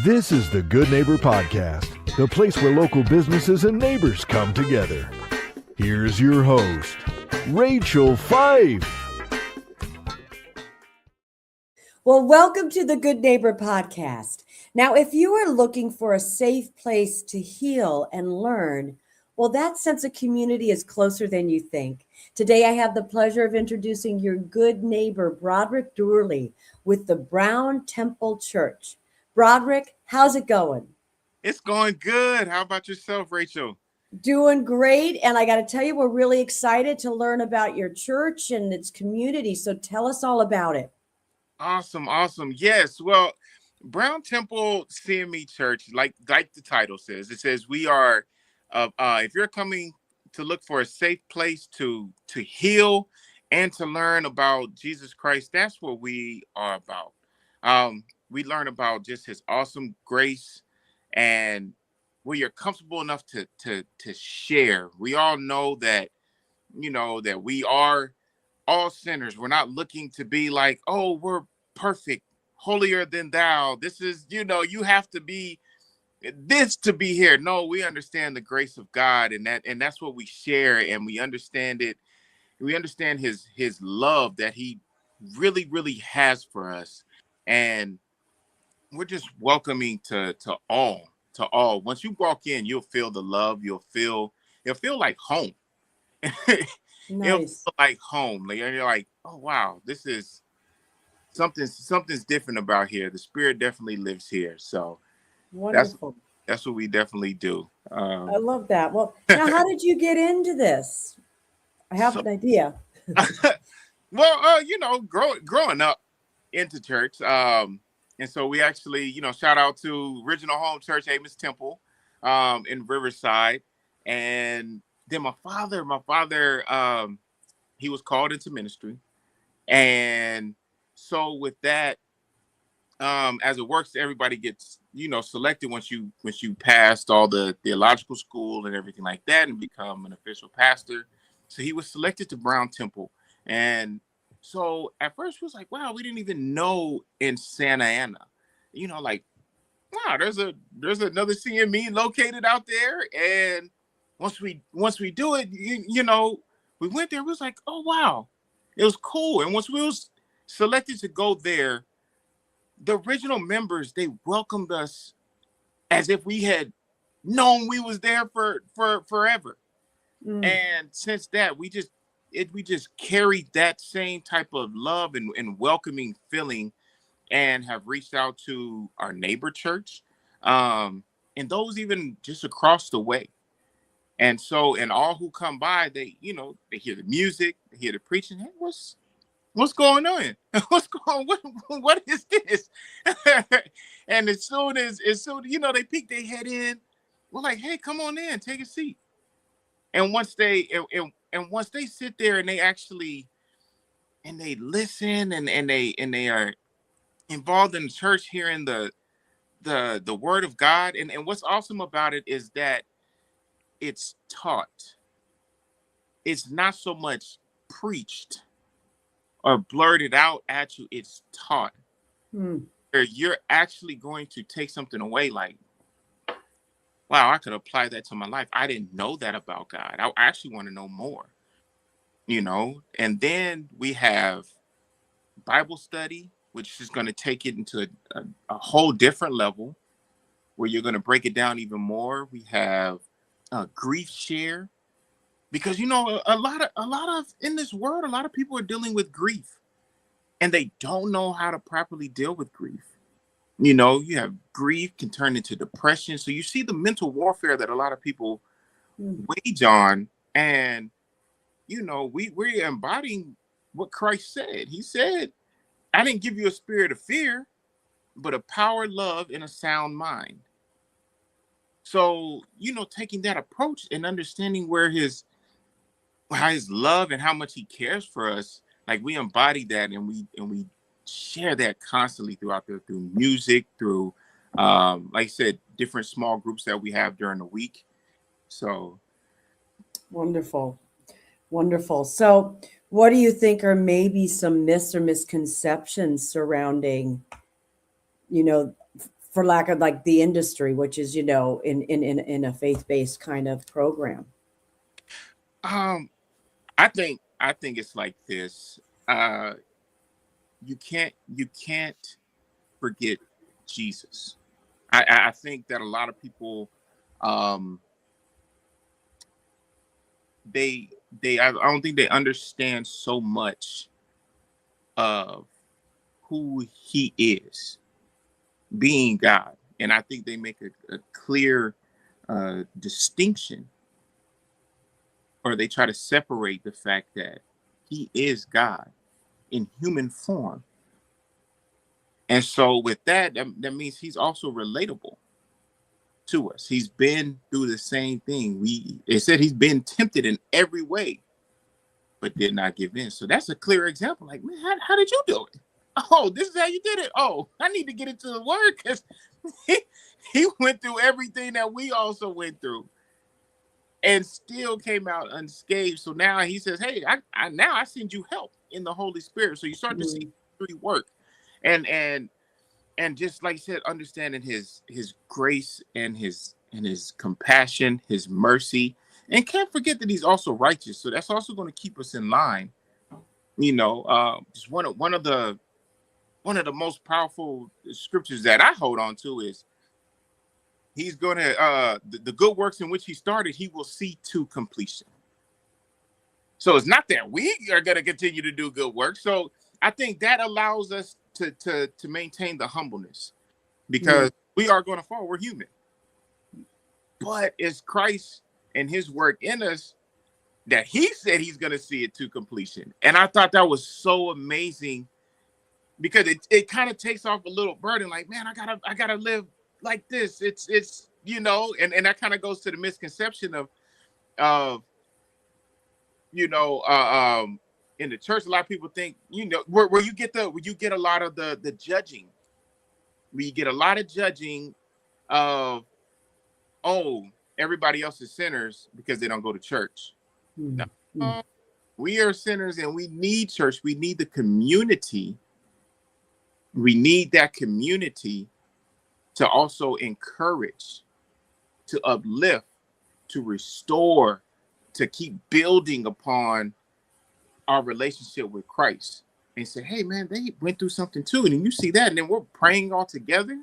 This is the Good Neighbor Podcast, the place where local businesses and neighbors come together. Here's your host, Rachel Fife. Well, welcome to the Good Neighbor Podcast. Now, if you are looking for a safe place to heal and learn, well, that sense of community is closer than you think. Today, I have the pleasure of introducing your good neighbor, Broderich Durley, with the Brown Temple Church. Broderich, how's it going? It's going good. How about yourself, Rachel? Doing great. And I got to tell you, we're really excited to learn about your church and its community. So tell us all about it. Awesome. Yes. Well, Brown Temple CME Church, like the title says, it says we are, if you're coming to look for a safe place to heal and to learn about Jesus Christ, that's what we are about. We learn about just his awesome grace and where you're comfortable enough to share. We all know that, that we are all sinners. We're not looking to be like, oh, we're perfect, holier than thou. This is, you have to be this to be here. No, we understand the grace of God, and that's what we share, and we understand it. We understand his love that he really, really has for us. And we're just welcoming to all. Once you walk in, you'll feel the love. It'll feel like home. Nice. It'll feel like home. Like, you're like, oh wow, this is something's different about here. The Spirit definitely lives here. So Wonderful. That's what we definitely do. I love that. Well, now how did you get into this? I have an idea. Well, growing up into church, and so we actually, shout out to Original Home Church, Amos Temple, in Riverside. And then my father, he was called into ministry. And so with that, as it works, everybody gets, selected once you passed all the theological school and everything like that and become an official pastor. So he was selected to Brown Temple. And so at first it was like, wow, we didn't even know in Santa Ana, like, wow, there's another CME located out there. And once we do it, we went there, it was like, oh, wow, it was cool. And once we was selected to go there, the original members, they welcomed us as if we had known we was there for forever. And since that, we just carried that same type of love and welcoming feeling, and have reached out to our neighbor church, and those even just across the way. And so, and all who come by, they hear the music, they hear the preaching. Hey, what's going on? What is this? And as soon they peek their head in, we're like, hey, come on in, take a seat. And once they sit there and they actually and they listen and they are involved in the church, hearing the word of God, and what's awesome about it is that it's taught. It's not so much preached or blurted out at you. It's taught. Where you're actually going to take something away like, wow, I could apply that to my life. I didn't know that about God. I actually want to know more, And then we have Bible study, which is going to take it into a whole different level, where you're going to break it down even more. We have grief share, because a lot of in this world, a lot of people are dealing with grief, and they don't know how to properly deal with grief. You have grief can turn into depression. So you see the mental warfare that a lot of people wage on. And, we're embodying what Christ said. He said, I didn't give you a spirit of fear, but a power, love, and a sound mind. So, taking that approach and understanding how his love and how much he cares for us, like we embody that, and we share that constantly through music, through like I said, different small groups that we have during the week. So Wonderful. So what do you think are maybe some myths or misconceptions surrounding for lack of like the industry, which is, in a faith-based kind of program? Um, I think it's like this. You can't forget Jesus. I think that a lot of people, um, they I don't think they understand so much of who he is, being God, and I think they make a clear distinction, or they try to separate the fact that he is God in human form. And so with that means he's also relatable to us. He's been through the same thing. It said he's been tempted in every way, but did not give in. So that's a clear example. Like, man, how did you do it? Oh, this is how you did it. Oh, I need to get into the word because he, he went through everything that we also went through and still came out unscathed. So now he says, hey, I send you help in the Holy Spirit. So you start to see three work. And just like you said, understanding his grace and his compassion, his mercy, and can't forget that he's also righteous. So that's also going to keep us in line. Just one of the most powerful scriptures that I hold on to is he's going to the good works in which he started, he will see to completion. So it's not that we are going to continue to do good work. So I think that allows us to maintain the humbleness, because we are going to fall. We're human. But it's Christ and his work in us that he said he's going to see it to completion. And I thought that was so amazing, because it kind of takes off a little burden. Like, man, I gotta live like this. It's and that kind of goes to the misconception of in the church. A lot of people think, where you get a lot of the judging. We get a lot of judging of, oh, everybody else is sinners because they don't go to church. No, we are sinners and we need church. We need the community. We need that community to also encourage, to uplift, to restore, to keep building upon our relationship with Christ, and say, hey, man, they went through something too. And you see that, and then we're praying all together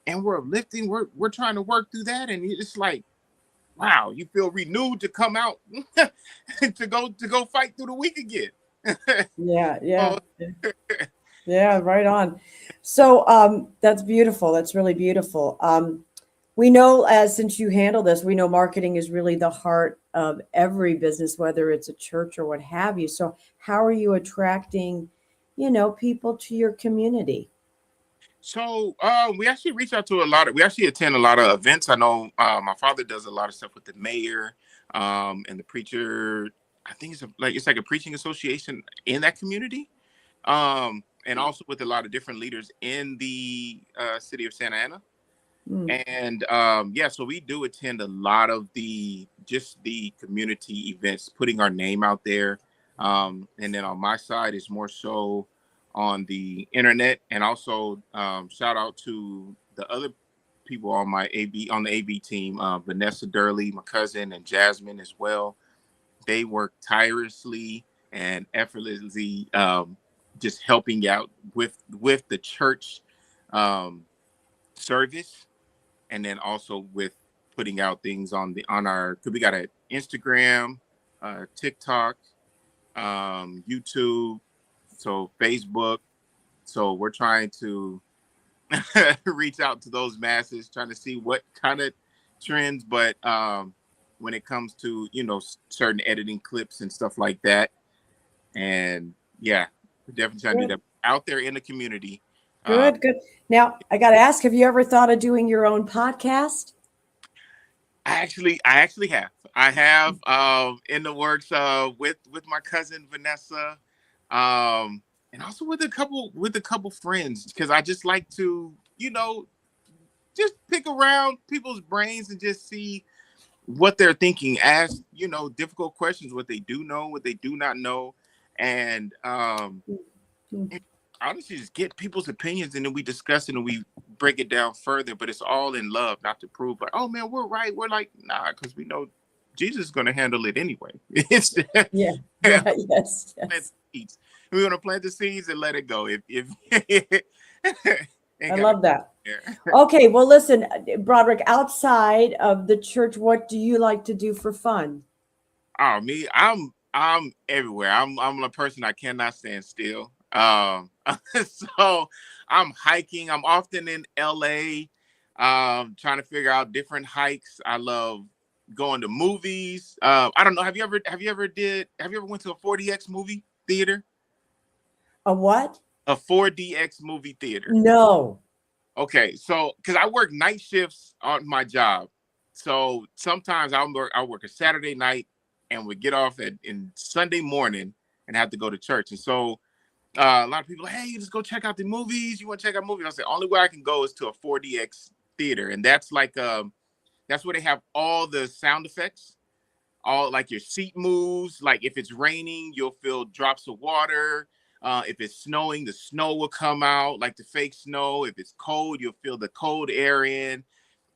and we're uplifting. We're trying to work through that. And it's like, wow, you feel renewed to come out to go fight through the week again. Yeah. Yeah, right on. So that's beautiful. That's really beautiful. We know, since you handle this, we know marketing is really the heart of every business, whether it's a church or what have you. So how are you attracting, people to your community? So we actually reach out to we actually attend a lot of events. I know my father does a lot of stuff with the mayor and the preacher. I think it's like a preaching association in that community. And also with a lot of different leaders in the city of Santa Ana. And so we do attend a lot of the community events, putting our name out there. And then on my side is more so on the internet, and also shout out to the other people on the AB team, Vanessa Durley, my cousin, and Jasmine as well. They work tirelessly and effortlessly, just helping out with the church service, and then also with putting out things on our, because we got an Instagram, TikTok, YouTube, so Facebook. So we're trying to reach out to those masses, trying to see what kind of trends, but when it comes to certain editing clips and stuff like that. And yeah, we're definitely trying to do that out there in the community. Good. Now I got to ask, have you ever thought of doing your own podcast? I actually have. I have in the works with my cousin Vanessa, and also with a couple friends, because I just like to just pick around people's brains and just see what they're thinking, ask difficult questions, what they do know, what they do not know, and honestly just get people's opinions, and then we discuss it and we break it down further. But it's all in love, not to prove like, oh man, we're right. We're like, nah, because we know Jesus is going to handle it anyway. It's Yeah. Right. Yes. Yes. We're going to plant the seeds and let it go. If I love that. Okay, well, listen, Broderich, outside of the church, what do you like to do for fun? Oh, me, I'm everywhere. I'm a person I cannot stand still. So I'm hiking. I'm often in LA, trying to figure out different hikes. I love going to movies. I don't know. Have you ever went to a 4DX movie theater? A what? A 4DX movie theater. No. Okay, so because I work night shifts on my job, so sometimes I'll work a Saturday night and we get off in Sunday morning and have to go to church. And so a lot of people, hey, you just go check out the movies. You want to check out movies? I say only way I can go is to a 4DX theater, and that's like that's where they have all the sound effects, all like your seat moves. Like if it's raining, you'll feel drops of water. If it's snowing, the snow will come out, like the fake snow. If it's cold, you'll feel the cold air in.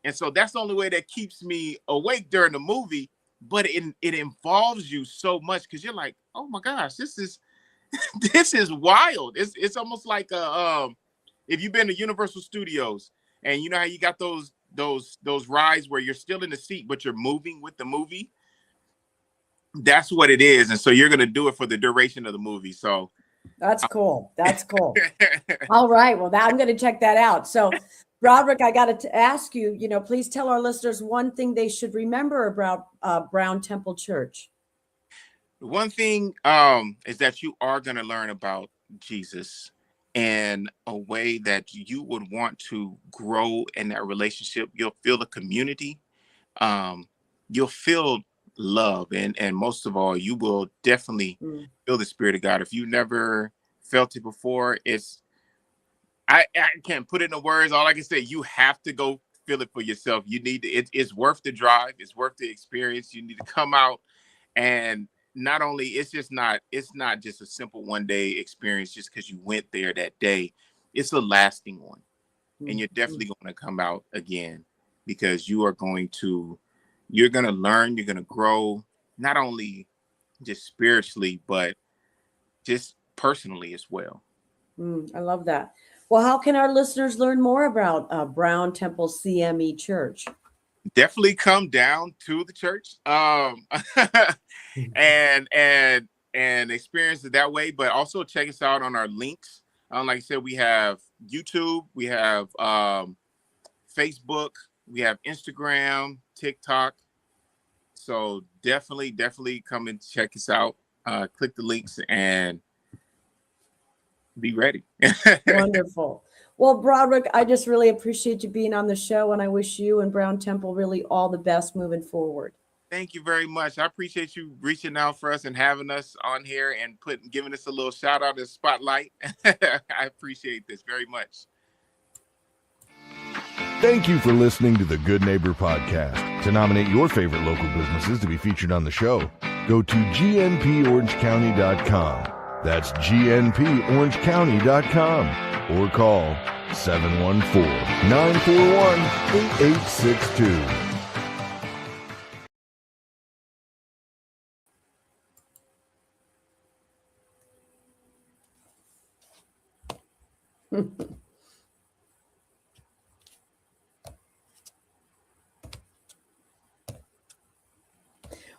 And so that's the only way that keeps me awake during the movie. But it involves you so much because you're like, oh my gosh, this is wild. It's almost like if you've been to Universal Studios and you know how you got those rides where you're still in the seat but you're moving with the movie. That's what it is. And so you're gonna do it for the duration of the movie. So that's cool. That's cool. All right. Well, I'm going to check that out. So, Broderich, I got to ask you, please tell our listeners one thing they should remember about Brown Temple Church. One thing is that you are going to learn about Jesus in a way that you would want to grow in that relationship. You'll feel the community. You'll feel love, and most of all, you will definitely feel the Spirit of God. If you never felt it before, I can't put it in words. All I can say, you have to go feel it for yourself. You need to, it's worth the drive. It's worth the experience. You need to come out, and not only it's not just a simple one-day experience just because you went there that day. It's a lasting one, and you're definitely going to come out again because you're going to learn, you're going to grow, not only just spiritually, but just personally as well. I love that. Well, how can our listeners learn more about Brown Temple CME Church? Definitely come down to the church and experience it that way, but also check us out on our links. Like I said, we have YouTube, we have Facebook, we have Instagram, TikTok. So definitely come and check us out. Click the links and be ready. Wonderful. Well, Broderich, I just really appreciate you being on the show, and I wish you and Brown Temple really all the best moving forward. Thank you very much. I appreciate you reaching out for us and having us on here and giving us a little shout out and spotlight. I appreciate this very much. Thank you for listening to the Good Neighbor Podcast. To nominate your favorite local businesses to be featured on the show, go to gnporangecounty.com. That's gnporangecounty.com or call 714-941-8862.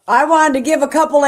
I wanted to give a couple